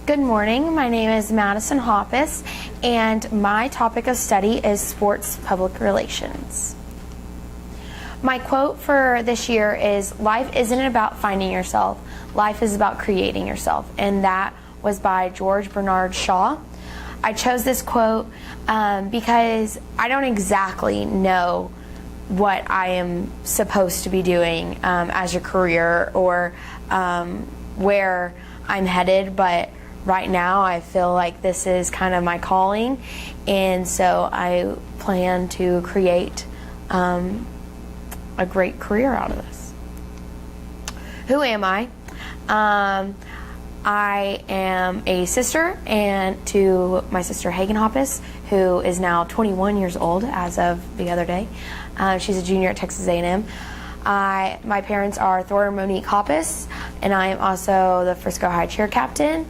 Good morning. My name is Madison Hoppess, and my topic of study is sports public relations. My quote for this year is, "Life isn't about finding yourself. Life is about creating yourself." And that was by George Bernard Shaw. I chose this quote because I don't exactly know what I am supposed to be doing as a career or where I'm headed, but right now I feel like this is kind of my calling, and so I plan to create a great career out of this. Who am I? I am a sister and to my sister Hagen Hoppess, who is now 21 years old as of the other day. She's a junior at Texas A&M. My parents are Thor and Monique Hoppess, and I am also the Frisco High cheer captain.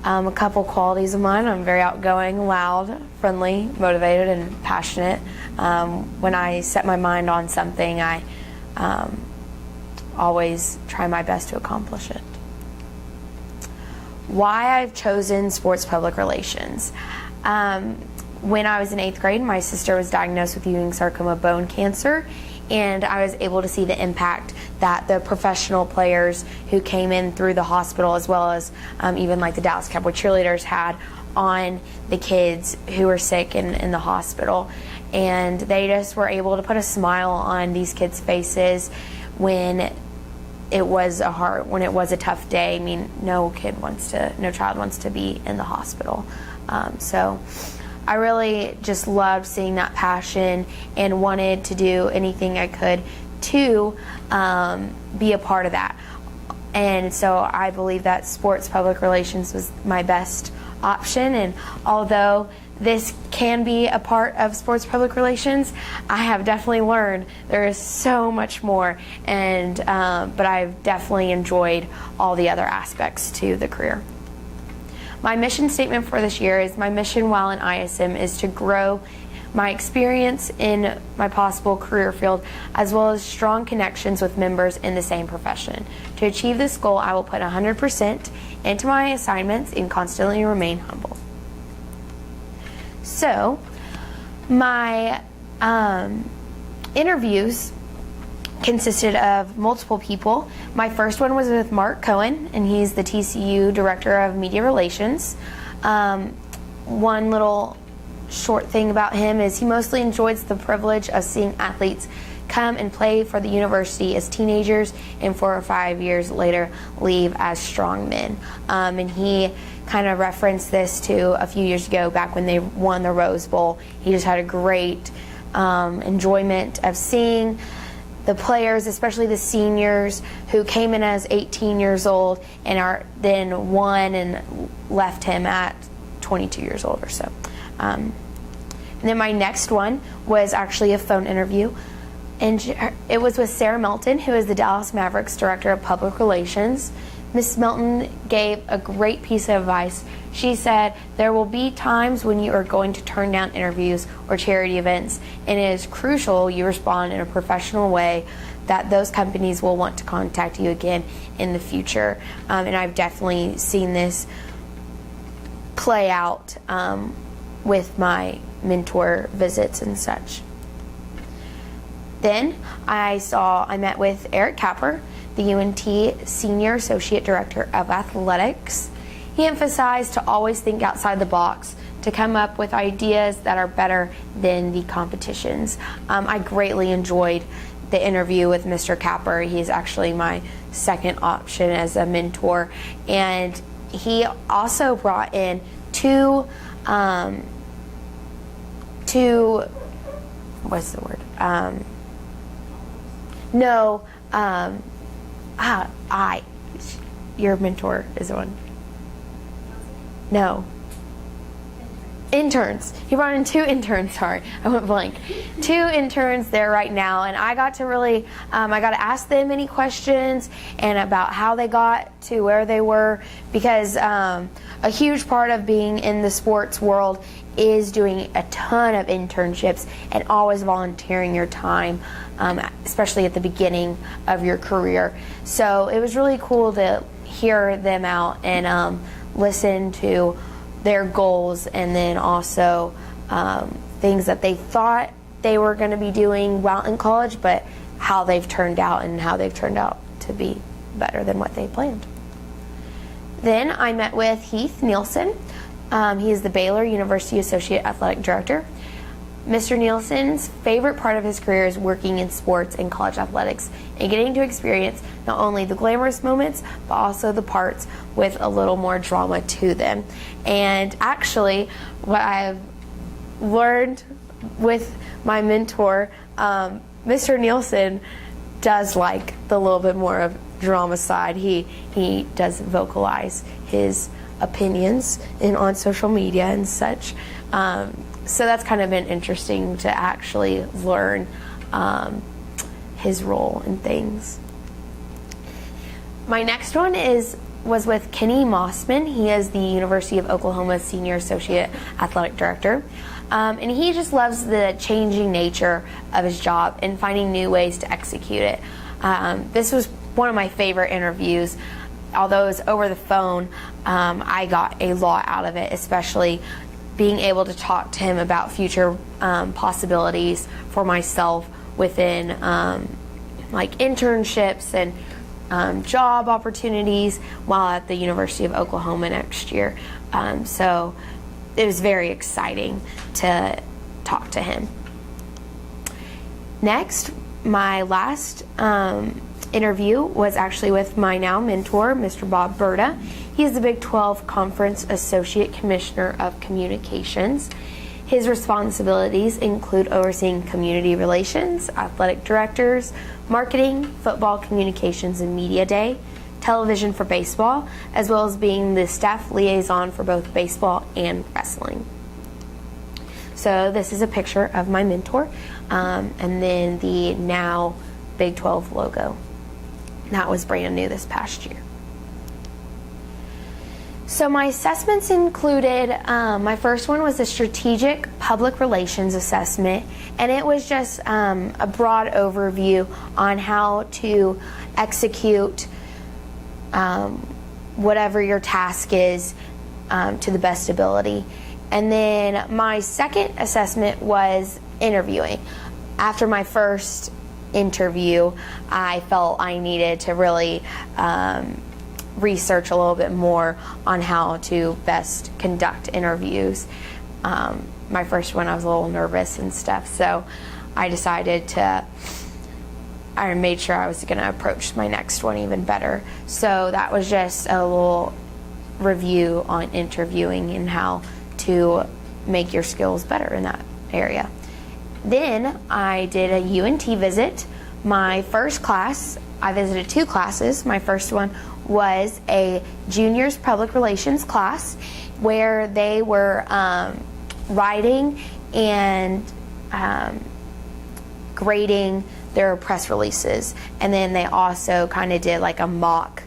A couple qualities of mine: I'm very outgoing, loud, friendly, motivated, and passionate. When I set my mind on something, I always try my best to accomplish it. Why I've chosen sports public relations. When I was in 8th grade, my sister was diagnosed with Ewing sarcoma bone cancer, and I was able to see the impact that the professional players who came in through the hospital, as well as even like the Dallas Cowboy cheerleaders, had on the kids who were sick in the hospital. And they just were able to put a smile on these kids' faces when it was a tough day. I mean, no child wants to be in the hospital. So I really just loved seeing that passion and wanted to do anything I could to be a part of that. And so I believe that sports public relations was my best option. And although this can be a part of sports public relations, I have definitely learned there is so much more, and but I've definitely enjoyed all the other aspects to the career. My mission statement for this year is, my mission while in ISM is to grow my experience in my possible career field, as well as strong connections with members in the same profession. To achieve this goal, I will put 100% into my assignments and constantly remain humble. So, my interviews consisted of multiple people. My first one was with Mark Cohen, and he's the TCU Director of Media Relations. One little short thing about him is he mostly enjoys the privilege of seeing athletes come and play for the university as teenagers and 4 or 5 years later leave as strong men. And he kind of referenced this to a few years ago, back when they won the Rose Bowl. He just had a great enjoyment of seeing the players, especially the seniors who came in as 18 years old and then won and left him at 22 years old or so. And then my next one was actually a phone interview, and it was with Sarah Melton, who is the Dallas Mavericks Director of Public Relations. Ms. Melton gave a great piece of advice. She said, "There will be times when you are going to turn down interviews or charity events, and it is crucial you respond in a professional way, that those companies will want to contact you again in the future." And I've definitely seen this play out with my mentor visits and such. Then I met with Eric Capper, the UNT Senior Associate Director of Athletics. He emphasized to always think outside the box, to come up with ideas that are better than the competitions. I greatly enjoyed the interview with Mr. Capper. He's actually my second option as a mentor. And he also brought in two what's the word? Your mentor is the one. No. Interns. He brought in 2 interns, sorry, I went blank. 2 interns there right now, and I got to really, I got to ask them any questions and about how they got to where they were, because a huge part of being in the sports world is doing a ton of internships and always volunteering your time, especially at the beginning of your career. So it was really cool to hear them out and listen to their goals, and then also things that they thought they were going to be doing while in college, but how they've turned out and how they've turned out to be better than what they planned. Then I met with Heath Nielsen. He is the Baylor University Associate Athletic Director. Mr. Nielsen's favorite part of his career is working in sports and college athletics and getting to experience not only the glamorous moments, but also the parts with a little more drama to them. And actually, what I've learned with my mentor, Mr. Nielsen does like the little bit more of drama side. He does vocalize his opinions on social media and such. So that's kind of been interesting to actually learn his role in things. My next one was with Kenny Mossman. He is the University of Oklahoma Senior Associate Athletic Director. And he just loves the changing nature of his job and finding new ways to execute it. This was one of my favorite interviews. Although it was over the phone, I got a lot out of it, especially being able to talk to him about future possibilities for myself within like internships and job opportunities while at the University of Oklahoma next year. So it was very exciting to talk to him. Next, my last interview was actually with my now mentor, Mr. Bob Berta. He is the Big 12 Conference Associate Commissioner of Communications. His responsibilities include overseeing community relations, athletic directors, marketing, football communications and media day, television for baseball, as well as being the staff liaison for both baseball and wrestling. So this is a picture of my mentor, and then the now Big 12 logo. That was brand new this past year. So my assessments included, my first one was a strategic public relations assessment, and it was just a broad overview on how to execute whatever your task is to the best ability. And then my second assessment was interviewing. After my first interview, I felt I needed to really research a little bit more on how to best conduct interviews. My first one, I was a little nervous and stuff, so I decided I made sure I was going to approach my next one even better. So that was just a little review on interviewing and how to make your skills better in that area. Then I did a UNT visit. My first class, I visited 2 classes. My first one was a juniors public relations class where they were writing and grading their press releases. And then they also kind of did like a mock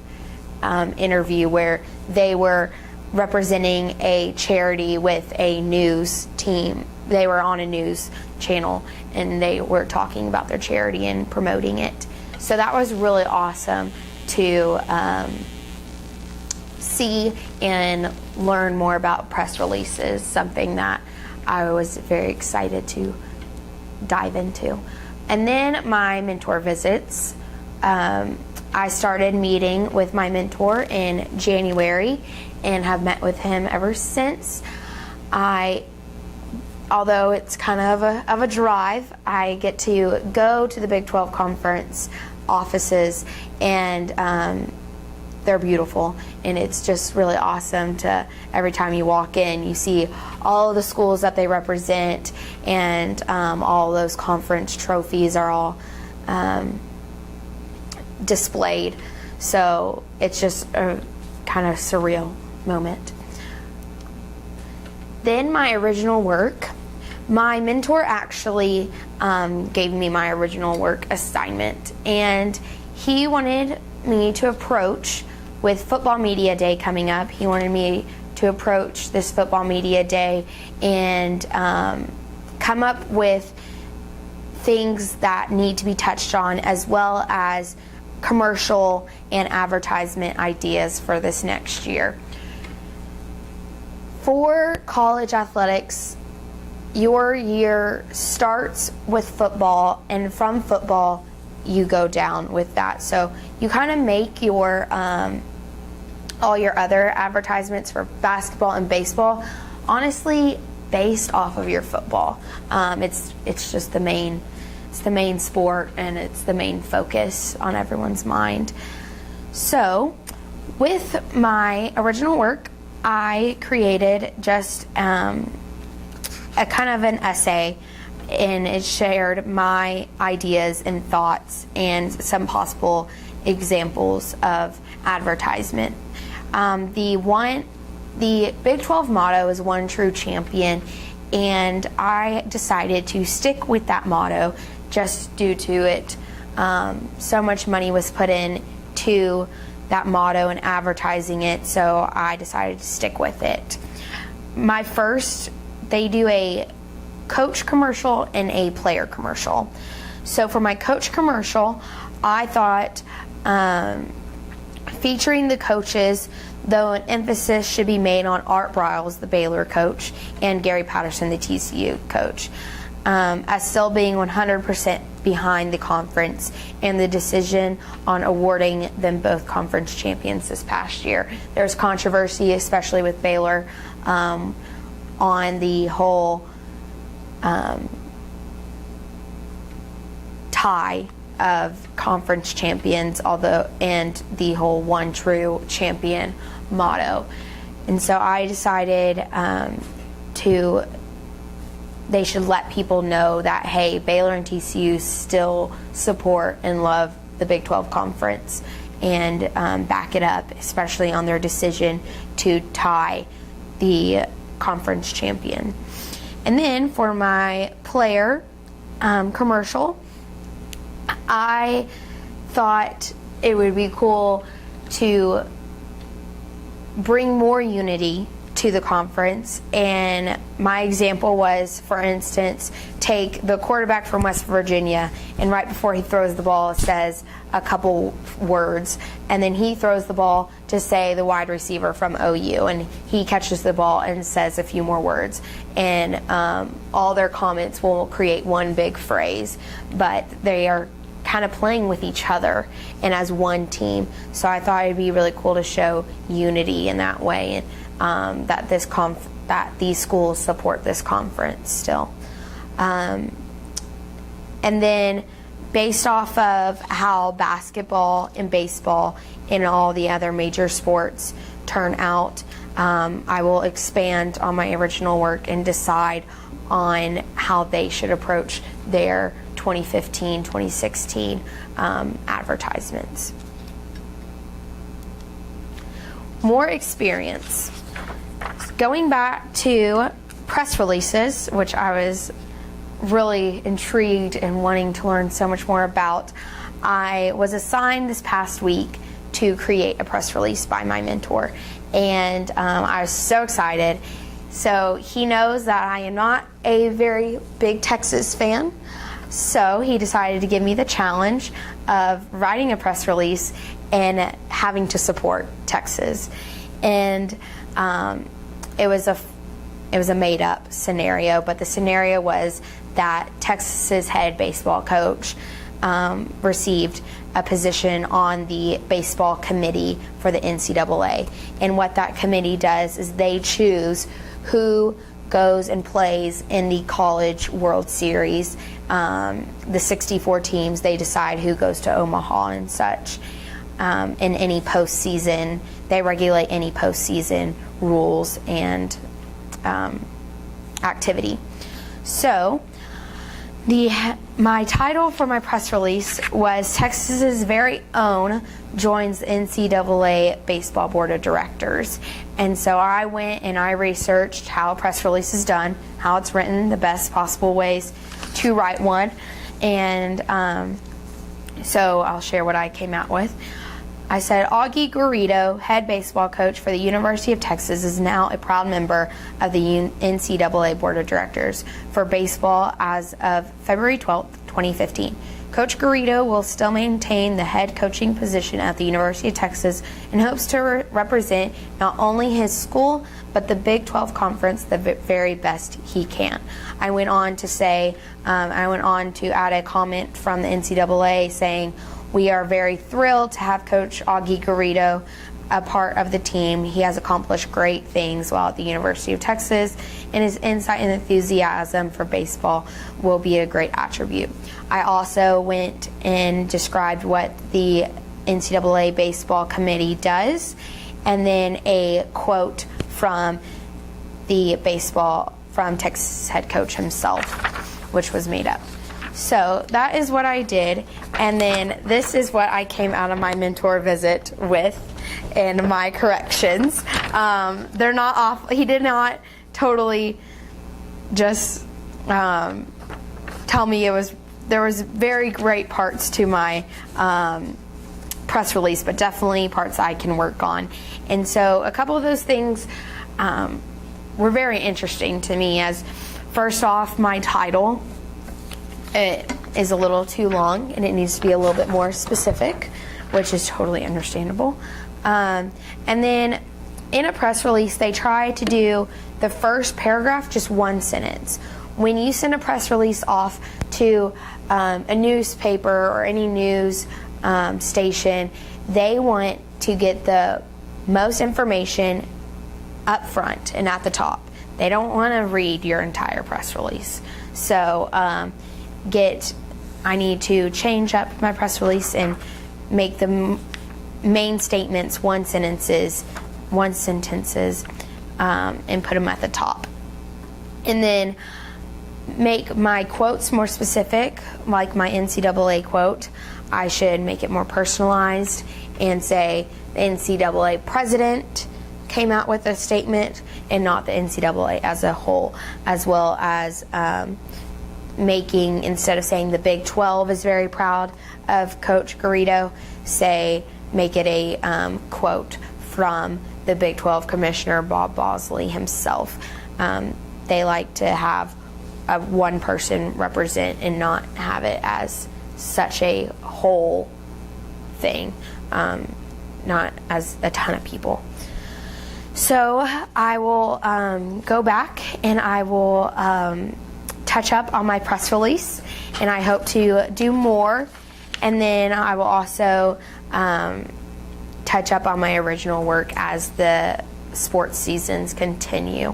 interview where they were representing a charity with a news team. They were on a news channel and they were talking about their charity and promoting it. So that was really awesome to see and learn more about press releases, something that I was very excited to dive into. And then my mentor visits. I started meeting with my mentor in January and have met with him ever since. Although it's kind of a drive, I get to go to the Big 12 Conference offices, and they're beautiful, and it's just really awesome to every time you walk in, you see all of the schools that they represent, and all those conference trophies are all displayed. So it's just a kind of surreal moment. Then my original work. My mentor actually gave me my original work assignment, and he wanted me to approach, with Football Media Day coming up, he wanted me to approach this Football Media Day and come up with things that need to be touched on, as well as commercial and advertisement ideas for this next year. For college athletics, your year starts with football, and from football you go down with that. So you kind of make your all your other advertisements for basketball and baseball honestly based off of your football. It's just the main sport, and it's the main focus on everyone's mind. So with my original work, I created just a kind of an essay, and it shared my ideas and thoughts and some possible examples of advertisement. The Big 12 motto is "One True Champion," and I decided to stick with that motto just due to it. So much money was put in to that motto and advertising it, so I decided to stick with it. They do a coach commercial and a player commercial. So for my coach commercial, I thought featuring the coaches, though an emphasis should be made on Art Briles, the Baylor coach, and Gary Patterson, the TCU coach, as still being 100% behind the conference and the decision on awarding them both conference champions this past year. There's controversy, especially with Baylor, on the whole tie of conference champions, and the whole "One True Champion" motto. And so I decided they should let people know that, hey, Baylor and TCU still support and love the Big 12 Conference, and back it up, especially on their decision to tie the conference champion. And then for my player commercial, I thought it would be cool to bring more unity to the conference, and my example was, for instance, take the quarterback from West Virginia, and right before he throws the ball, it says a couple words, and then he throws the ball to say the wide receiver from OU, and he catches the ball and says a few more words, and all their comments will create one big phrase, but they are kind of playing with each other and as one team. So I thought it'd be really cool to show unity in that way, and that these schools support this conference still. And then based off of how basketball and baseball and all the other major sports turn out, I will expand on my original work and decide on how they should approach their 2015-2016 advertisements. More experience. Going back to press releases, which I was really intrigued and wanting to learn so much more about, I was assigned this past week to create a press release by my mentor, and I was so excited. So he knows that I am not a very big Texas fan, so he decided to give me the challenge of writing a press release and having to support Texas. And it was a made-up scenario, but the scenario was that Texas's head baseball coach received a position on the baseball committee for the NCAA. And what that committee does is they choose who goes and plays in the College World Series. The 64 teams, they decide who goes to Omaha and such. In any postseason, they regulate any postseason rules and activity. So my title for my press release was "Texas's very own joins the NCAA Baseball Board of Directors." And so I went and I researched how a press release is done, how it's written, the best possible ways to write one. And so I'll share what I came out with. I said, Augie Garrido, head baseball coach for the University of Texas, is now a proud member of the NCAA Board of Directors for baseball as of February 12th, 2015. Coach Garrido will still maintain the head coaching position at the University of Texas and hopes to represent not only his school, but the Big 12 Conference the very best he can. I went on to add a comment from the NCAA saying, we are very thrilled to have Coach Augie Garrido a part of the team. He has accomplished great things while at the University of Texas, and his insight and enthusiasm for baseball will be a great attribute. I also went and described what the NCAA baseball committee does, and then a quote from Texas head coach himself, which was made up. So that is what I did, and then this is what I came out of my mentor visit with and my corrections. They're not off. He did not totally just tell me there was very great parts to my press release, but definitely parts I can work on. And so a couple of those things were very interesting to me. As first off, my title, it is a little too long and it needs to be a little bit more specific, which is totally understandable. And then in a press release, they try to do the first paragraph just one sentence. When you send a press release off to a newspaper or any news station, they want to get the most information up front and at the top. They don't want to read your entire press release. So I need to change up my press release and make the main statements one sentences, and put them at the top. And then make my quotes more specific, like my NCAA quote. I should make it more personalized and say the NCAA president came out with a statement and not the NCAA as a whole, as well as making, instead of saying the Big 12 is very proud of Coach Garrido, make it a quote from the Big 12 Commissioner Bob Bosley himself. They like to have one person represent and not have it as such a whole thing, not as a ton of people. So I will go back and I will touch up on my press release, and I hope to do more. And then I will also touch up on my original work as the sports seasons continue.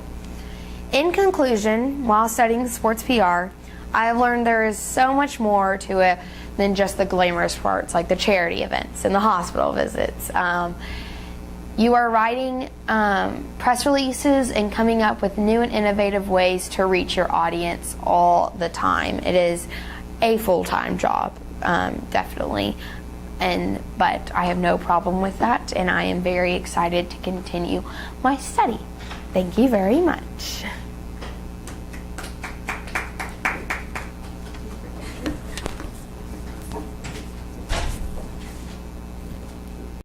In conclusion, while studying sports PR, I have learned there is so much more to it than just the glamorous parts, like the charity events and the hospital visits. You are writing press releases and coming up with new and innovative ways to reach your audience all the time. It is a full-time job, definitely. But I have no problem with that, and I am very excited to continue my study. Thank you very much.